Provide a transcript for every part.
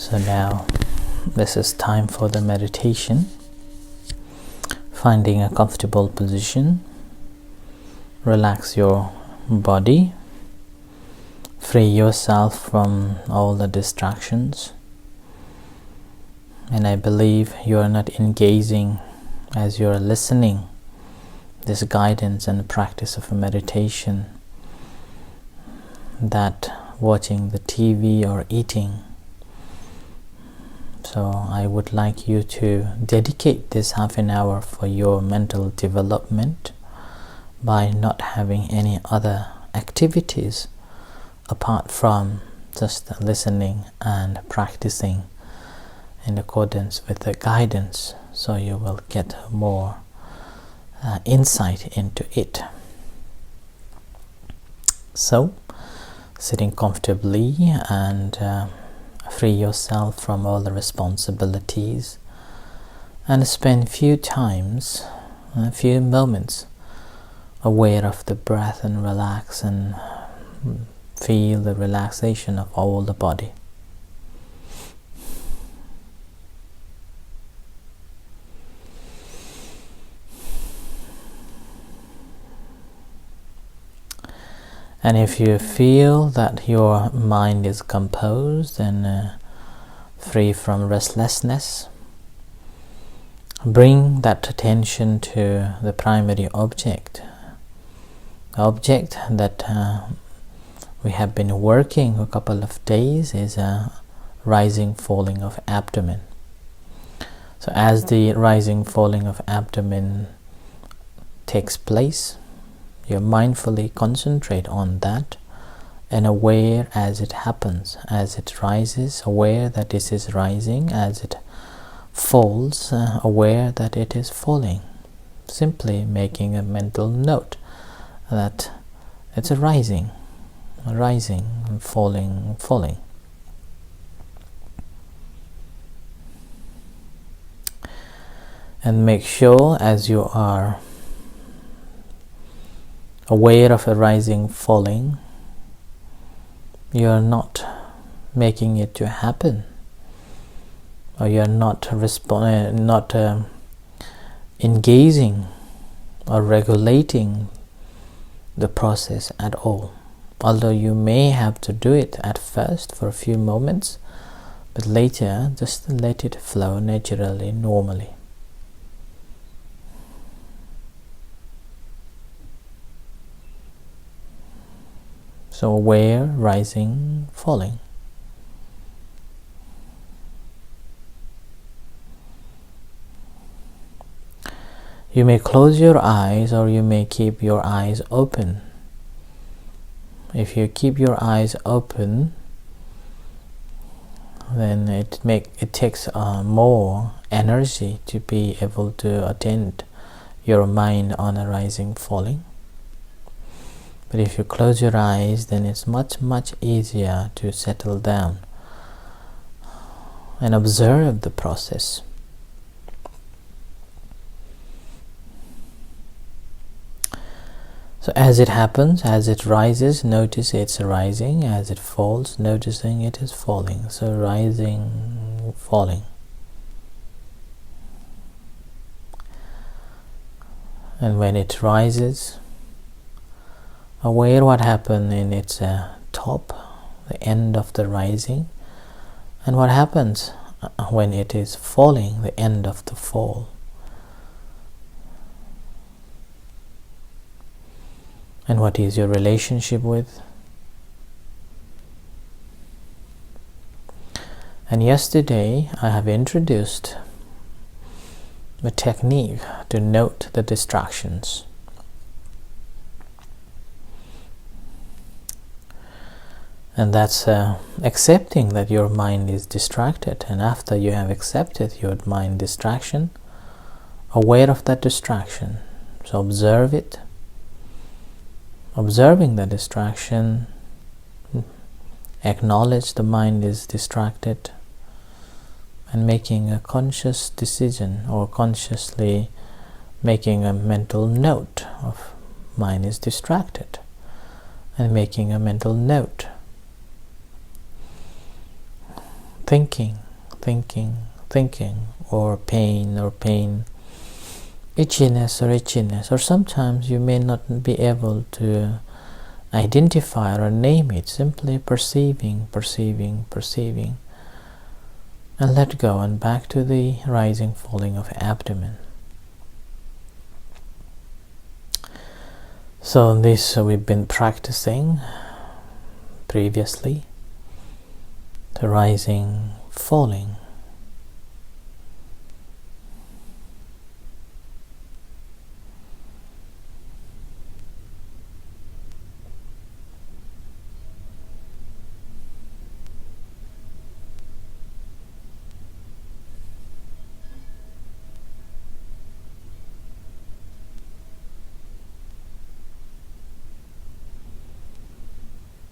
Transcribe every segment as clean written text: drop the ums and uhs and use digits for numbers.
So now this is time for the meditation. Finding a comfortable position, relax your body, free yourself from all the distractions. And I believe you are not engaging as you are listening this guidance and practice of a meditation, that watching the TV or eating. So I would like you to dedicate this half an hour for your mental development by not having any other activities apart from just listening and practicing in accordance with the guidance, so you will get more insight into it. So sitting comfortably and free yourself from all the responsibilities and spend a few moments aware of the breath and relax and feel the relaxation of all the body. And if you feel that your mind is composed and free from restlessness, bring that attention to the primary object. The object that we have been working a couple of days is a rising falling of abdomen. So as the rising falling of abdomen takes place, you mindfully concentrate on that and aware as it happens, as it rises, aware that this is rising, as it falls, aware that it is falling. Simply making a mental note that it's a rising, and falling, falling. And make sure as you are aware of a rising, falling, you are not making it to happen, or you are not engaging or regulating the process at all. Although you may have to do it at first for a few moments, but later just let it flow naturally, normally. So aware, rising, falling. You may close your eyes or you may keep your eyes open. If you keep your eyes open, then it takes more energy to be able to attend your mind on a rising, falling. But if you close your eyes, then it's much easier to settle down and observe the process. So as it happens, as it rises, notice it's rising. As it falls, noticing it is falling. So rising, falling. And when it rises, aware what happened in its top, the end of the rising, and what happens when it is falling, the end of the fall. And what is your relationship with? And yesterday I have introduced a technique to note the distractions. And that's accepting that your mind is distracted. And after you have accepted your mind distraction, aware of that distraction. So observe it. Observing the distraction, acknowledge the mind is distracted, and making a conscious decision or consciously making a mental note of mind is distracted, and making a mental note thinking, or pain, itchiness, or sometimes you may not be able to identify or name it, simply perceiving, and let go, and back to the rising, falling of abdomen. So this we've been practicing previously, the rising, falling.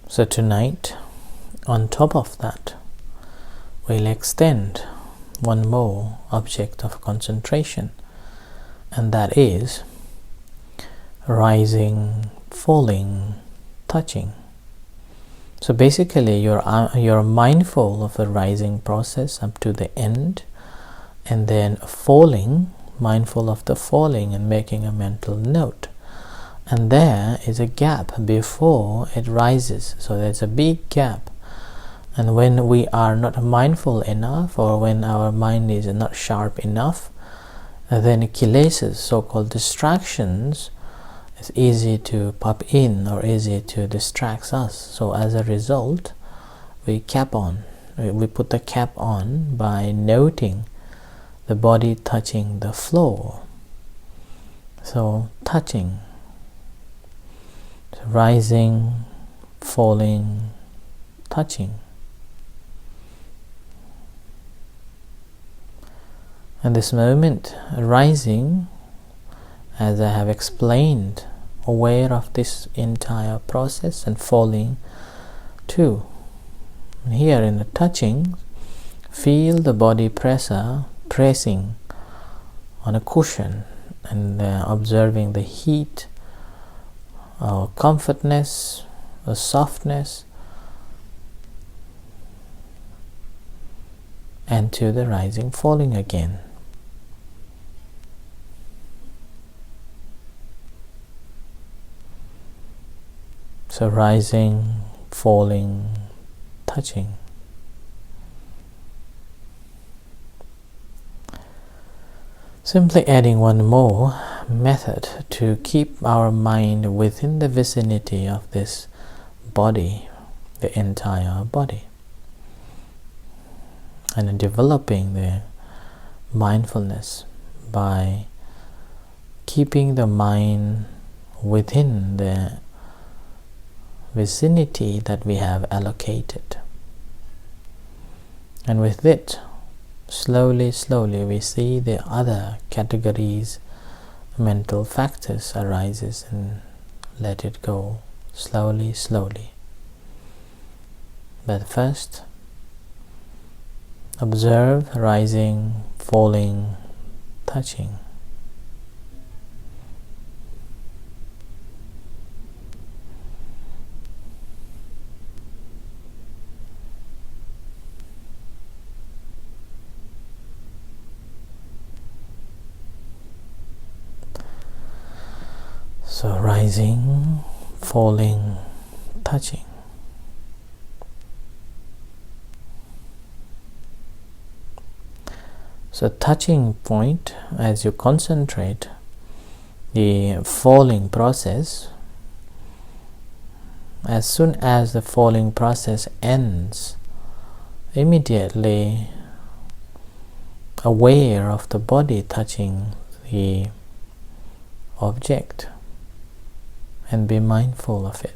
So tonight, on top of that, we'll extend one more object of concentration, and that is rising, falling, touching. So basically you're mindful of the rising process up to the end, and then falling, mindful of the falling and making a mental note. And there is a gap before it rises, so there's a big gap. And when we are not mindful enough, or when our mind is not sharp enough, then kilesas, so-called distractions, is easy to pop in or easy to distract us. So as a result, we put the cap on by noting the body touching the floor. So touching, rising, falling, touching. And this moment, rising, as I have explained, aware of this entire process, and falling too. Here in the touching, feel the body pressing on a cushion, and observing the heat, or comfortness, or softness, and to the rising, falling again. So rising, falling, touching. Simply adding one more method to keep our mind within the vicinity of this body, the entire body, and developing the mindfulness by keeping the mind within the vicinity that we have allocated. And with it, slowly we see the other categories, mental factors arises, and let it go slowly. But first, observe rising, falling, touching. So rising, falling, touching. So touching point, as you concentrate the falling process, as soon as the falling process ends, immediately aware of the body touching the object, and be mindful of it.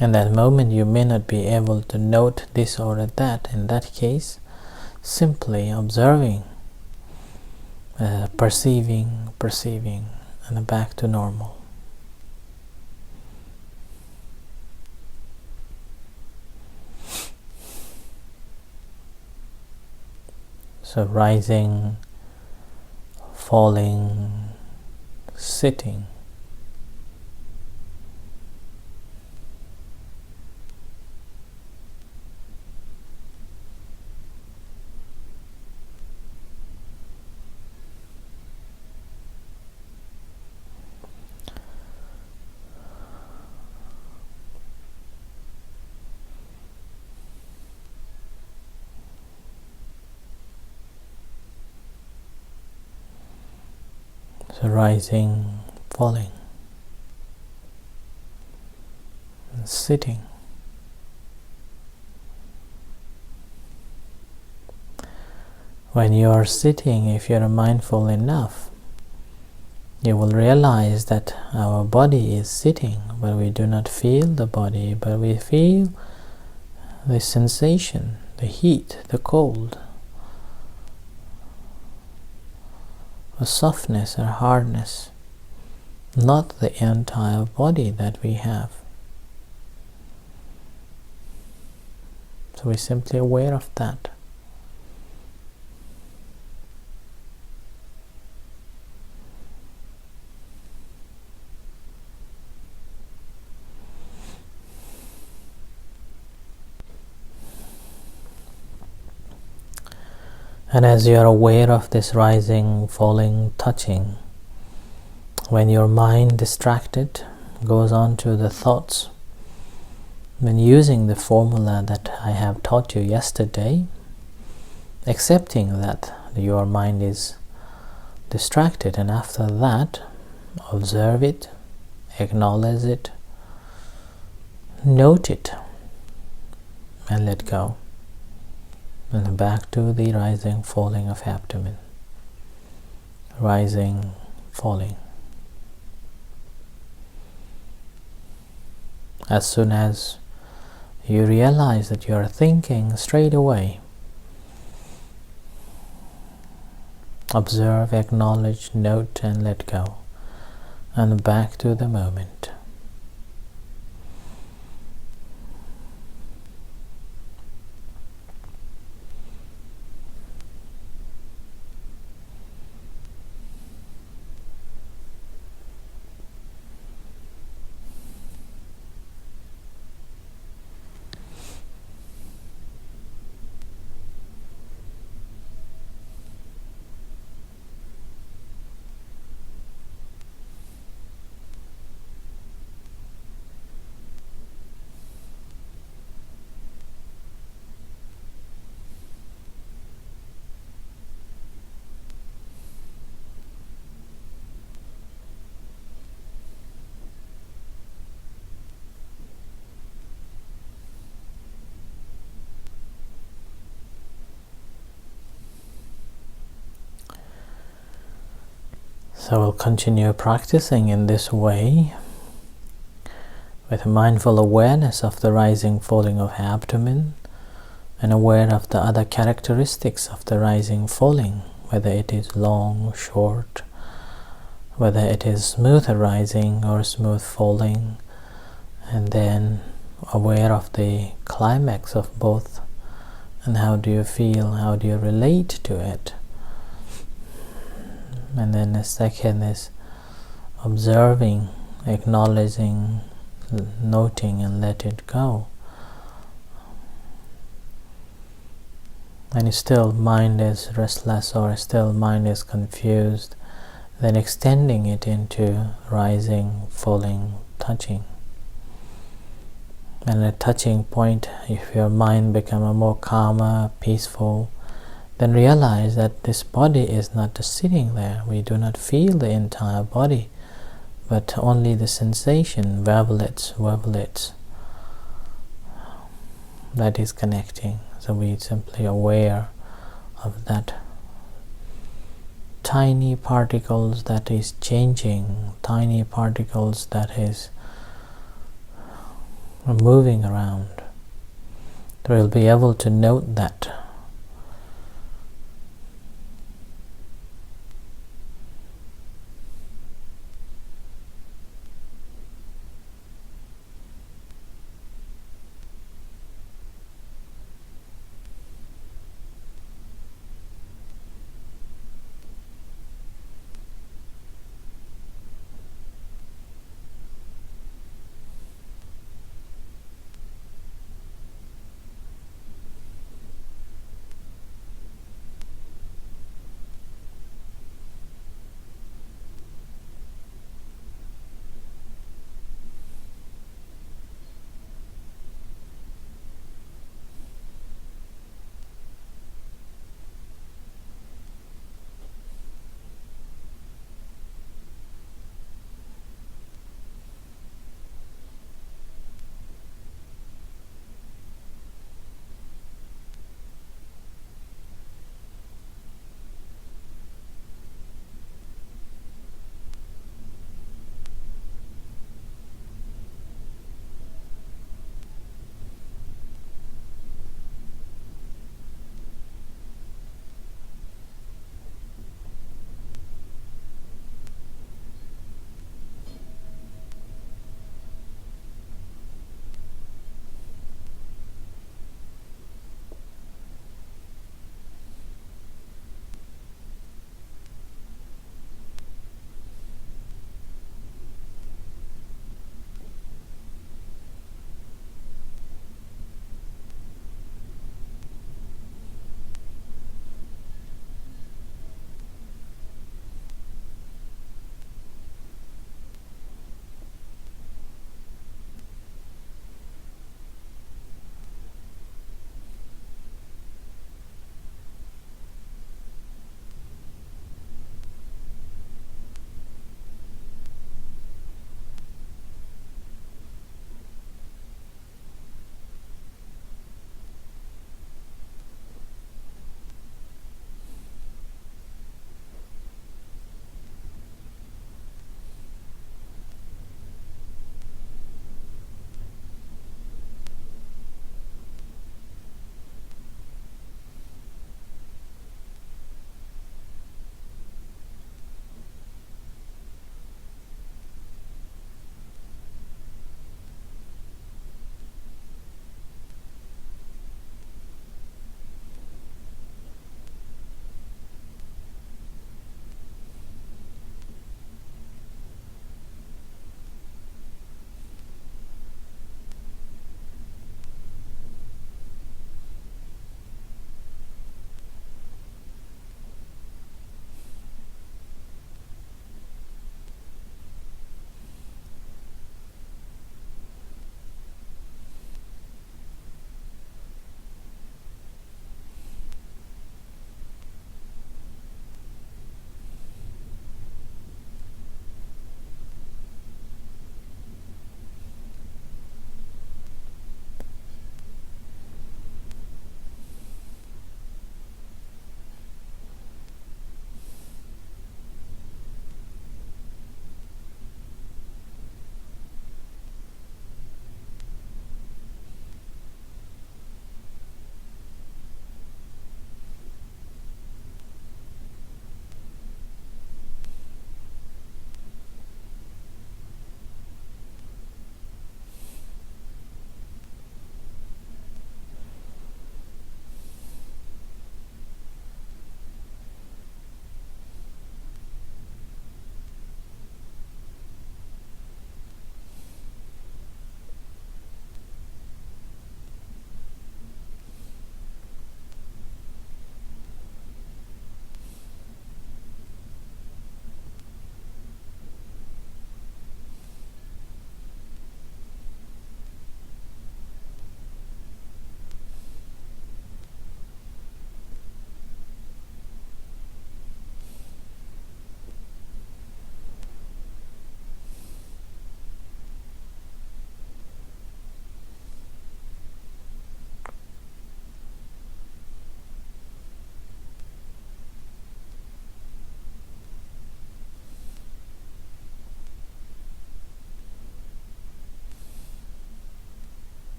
In that moment you may not be able to note this or that. In that case, simply observing, perceiving, and back to normal. So rising, falling, sitting. the rising, falling, and sitting. When you are sitting, if you are mindful enough, you will realize that our body is sitting, but we do not feel the body, but we feel the sensation, the heat, the cold, the softness or hardness, not the entire body that we have. So we're simply aware of that. And as you are aware of this rising, falling, touching, when your mind distracted goes on to the thoughts, when using the formula that I have taught you yesterday, accepting that your mind is distracted, and after that observe it, acknowledge it, note it, and let go. And back to the rising, falling of abdomen. Rising, falling. As soon as you realize that you are thinking, straight away observe, acknowledge, note, and let go. And back to the moment. So we'll continue practicing in this way with mindful awareness of the rising, falling of abdomen, and aware of the other characteristics of the rising, falling, whether it is long, short, whether it is smooth rising or smooth falling, and then aware of the climax of both, and how do you feel, how do you relate to it. And then the second is observing, acknowledging, noting, and let it go. And still mind is restless, or still mind is confused, then extending it into rising, falling, touching. And at touching point, if your mind becomes more calmer, peaceful, then realize that this body is not just sitting there. We do not feel the entire body, but only the sensation, wavelets, that is connecting. So we simply aware of that tiny particles that is changing, tiny particles that is moving around. We'll be able to note that.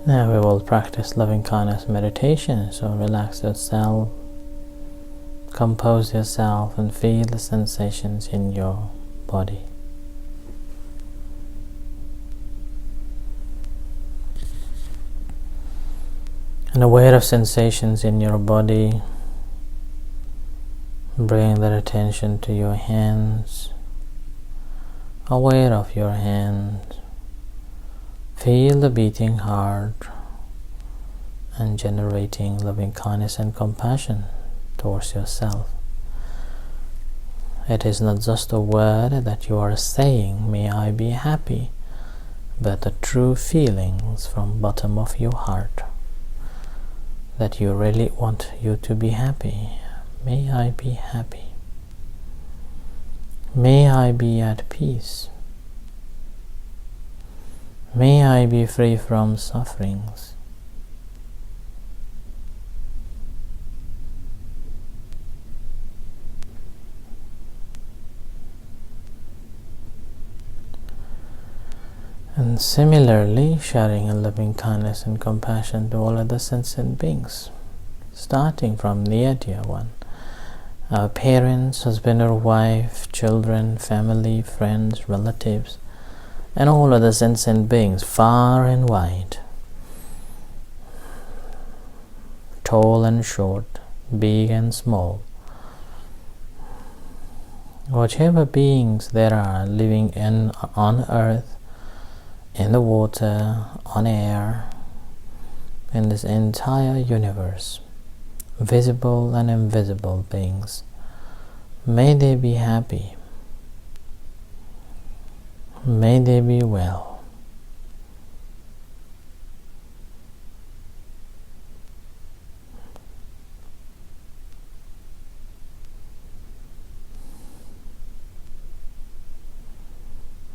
Now we will practice loving kindness meditation. So relax yourself, compose yourself, and feel the sensations in your body. And aware of sensations in your body, bring that attention to your hands. Aware of your hands. Feel the beating heart and generating loving kindness and compassion towards yourself. It is not just a word that you are saying, "May I be happy," but the true feelings from bottom of your heart that you really want you to be happy. May I be happy. May I be at peace. May I be free from sufferings. And similarly, sharing a loving kindness and compassion to all other sentient beings, starting from the dear one, our parents, husband or wife, children, family, friends, relatives, and all other sentient beings, far and wide, tall and short, big and small. Whatever beings there are living on earth, in the water, on air, in this entire universe, visible and invisible beings, may they be happy. May they be well.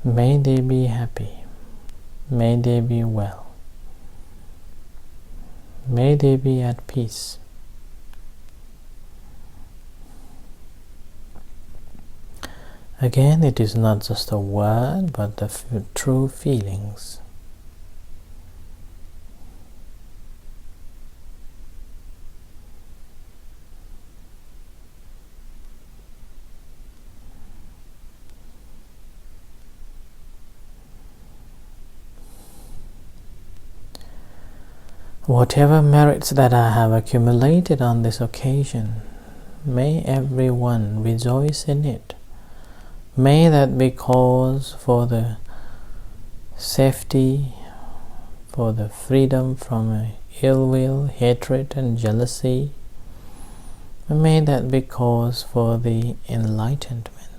May they be happy. May they be well. May they be at peace. Again, it is not just a word, but the true feelings. Whatever merits that I have accumulated on this occasion, may everyone rejoice in it. May that be cause for the safety, for the freedom from ill will, hatred and jealousy. May that be cause for the enlightenment.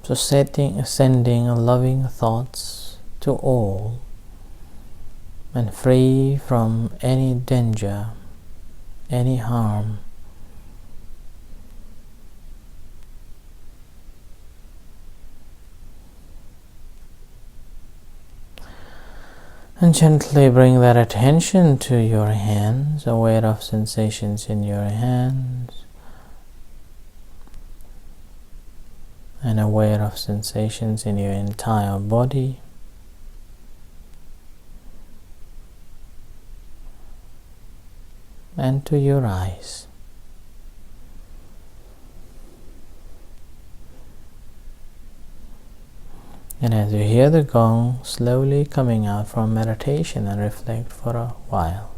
So sending loving thoughts to all, and free from any danger, any harm. And gently bring that attention to your hands, aware of sensations in your hands, and aware of sensations in your entire body. And to your eyes. And as you hear the gong slowly coming out from meditation, and reflect for a while.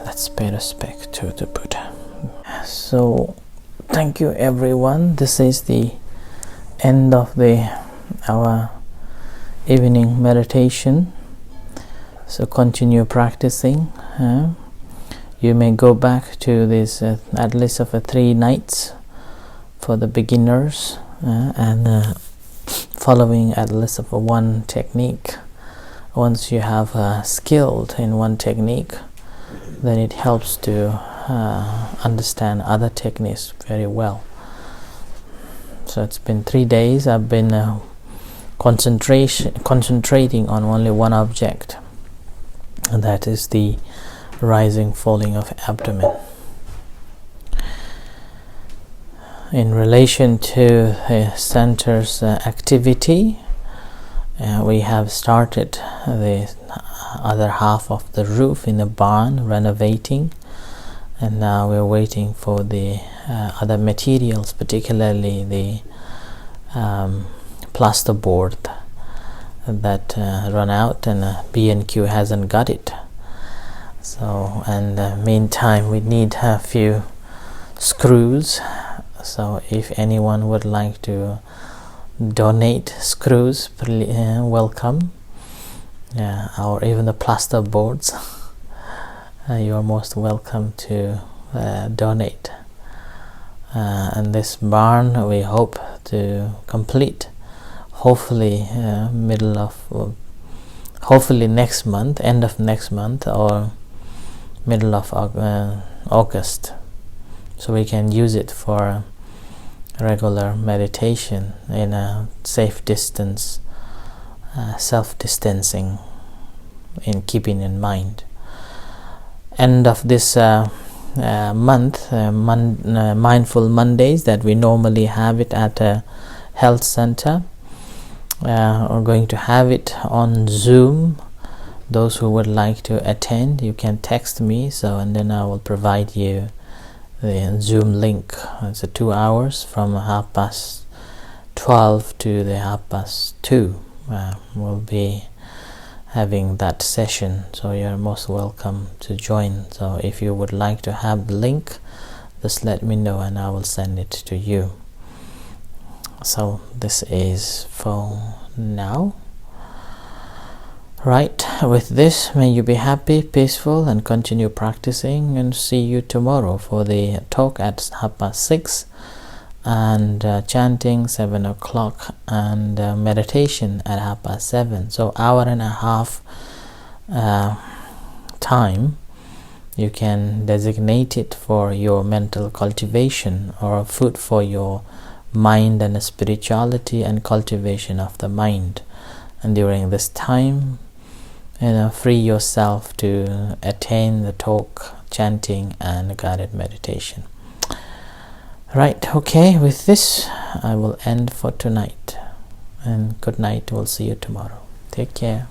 Let's pay respect to the Buddha. So, thank you everyone. This is the end of our evening meditation. So continue practicing. You may go back to this at least of 3 nights for the beginners, and following at least of one technique once you have skilled in one technique, then it helps to understand other techniques very well. So it's been 3 days I've been concentrating on only one object, and that is the rising falling of abdomen. In relation to the center's activity, we have started the other half of the roof in the barn, renovating, and now we're waiting for the other materials, particularly the plasterboard that run out, and B&Q hasn't got it. So, and meantime we need a few screws. So if anyone would like to donate screws, welcome, or even the plaster boards, you are most welcome to donate. And this barn we hope to complete hopefully hopefully next month, end of next month, or middle of August, so we can use it for regular meditation in a safe distance, self-distancing, in keeping in mind. End of this month, Mindful Mondays, that we normally have it at a health center, we're going to have it on Zoom. Those who would like to attend, you can text me, and then I will provide you the Zoom link. It's 2 hours from 12:30 to the 2:30. We'll be having that session, so you're most welcome to join. So if you would like to have the link, just let me know and I will send it to you. So this is for now. Right, with this, may you be happy, peaceful, and continue practicing, and see you tomorrow for the talk at 6:30, and chanting 7 o'clock, and meditation at 7:30. So hour and a half time you can designate it for your mental cultivation, or food for your mind and spirituality and cultivation of the mind. And during this time, free yourself to attain the talk, chanting, and guided meditation. Right, okay, with this I will end for tonight, and good night. We'll see you tomorrow. Take care.